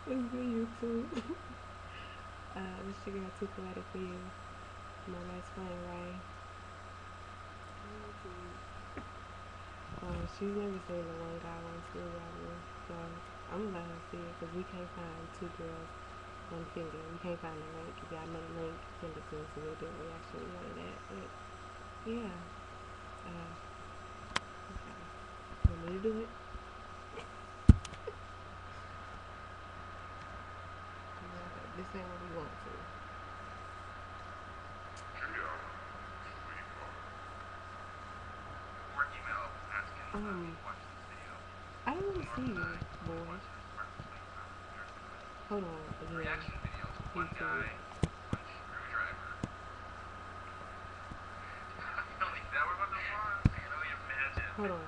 It's good, you too. This chicken got too poetic for you. My best friend, Ray. She's never seen the one guy one school about me, so I'm gonna let her see it because we can't find two girls, one finger. We can't find the link. If y'all know the link, send it to us and we'll do a reaction to one of that. But yeah, okay. Want me to do it? This ain't what we want to. I don't want to see you, boy. Hold on, again. YouTube. Hold on.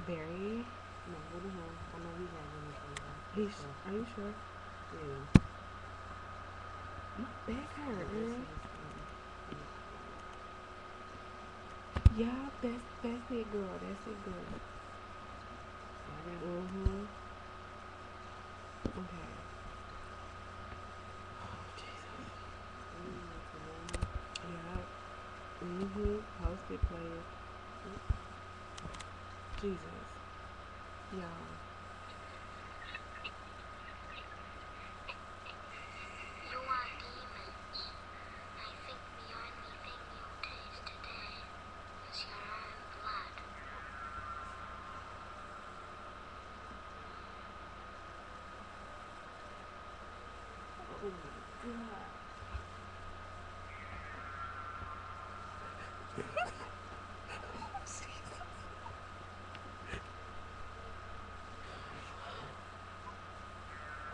Barry. No, what the hell? I know he's not running from that. He's. Are you sure? Yeah. My back hurt, This girl. is, Yeah, that's it, girl. That's it, girl. Mhm. Okay. Oh Jesus. Yeah. Mhm. Post it, play it. Jesus. Y'all. You are demons. I think the only thing you'll taste today is your own blood. oh my god.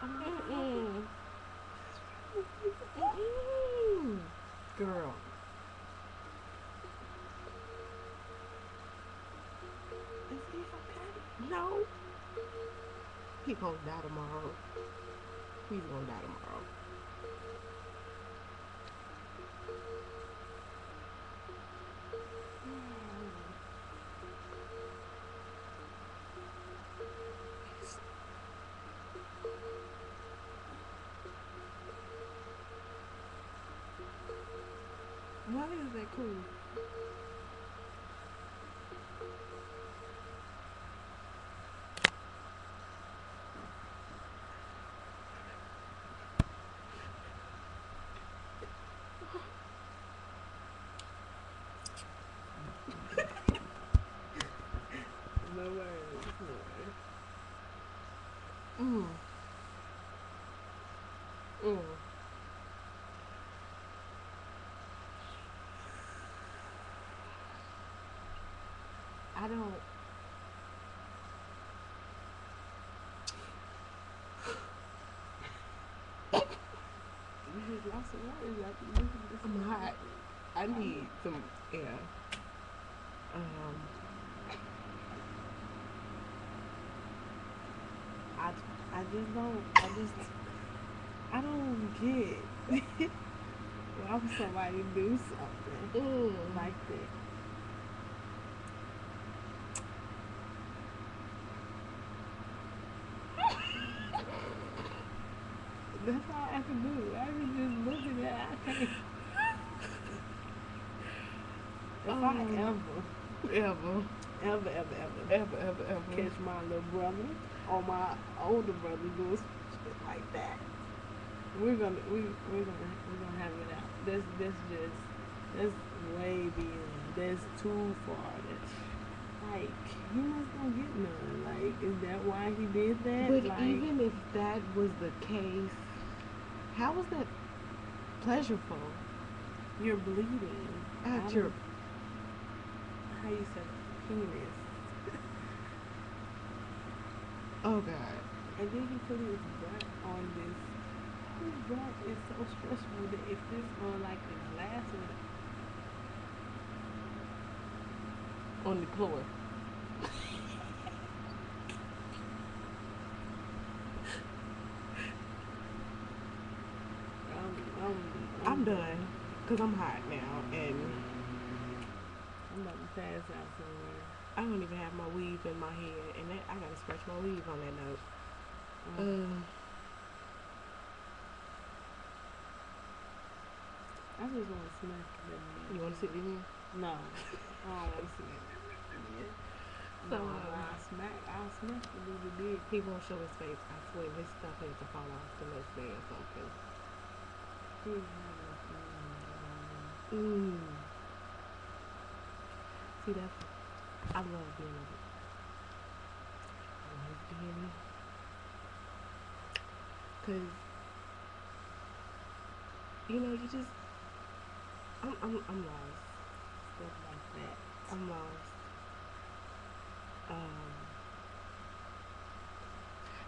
Mm-mm. Mm-mm. Girl. Is he okay? No. He gonna die tomorrow. He's gonna die tomorrow. Why is that cool? No worries. No worries. Mm. Mm. I don't. You just lost some words after you listen to this. I'm hot. I need some air. Um. I, I just don't. I don't get why would somebody do something Mm. like that. That's all I can do. I was just looking at. I can't. If I Ever. ever catch my little brother or my older brother doing shit like that, we're gonna have it out. That's way beyond. That's too far. That's like he must don't get none. Like, is that why he did that? But Like, even if that was the case, how was that pleasurable? you're bleeding At out your of how you say penis, oh god. and then he put his butt on this. His butt is so stressful that if this on like a glass with On the floor. I'm, I'm, I'm done. Cause I'm hot now and I'm about to pass out somewhere. I don't even have my weave in my head and that, I gotta scratch my weave on that note. I just want to smack them. You want to sit with me? No, I don't want to smack them. So, No, I'll smack the little bit. He won't show his face. I swear his stuff had to fall off the next day or something. He didn't have no feelings. See, I love being cause you just, I'm lost. Stuff like that. I'm lost.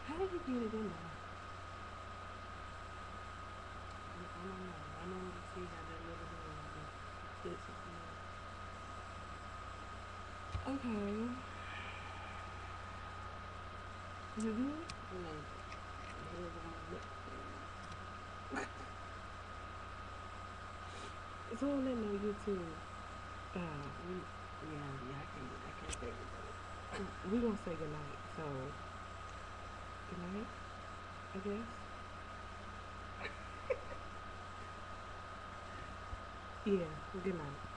How did you get it in there? I don't know. I don't want to see how that little girl fits it. Okay. Mm-hmm. Like, here's on my lip. So on that note, YouTube, I can't say it. we gonna say goodnight. So, good night, I guess. Yeah, good night.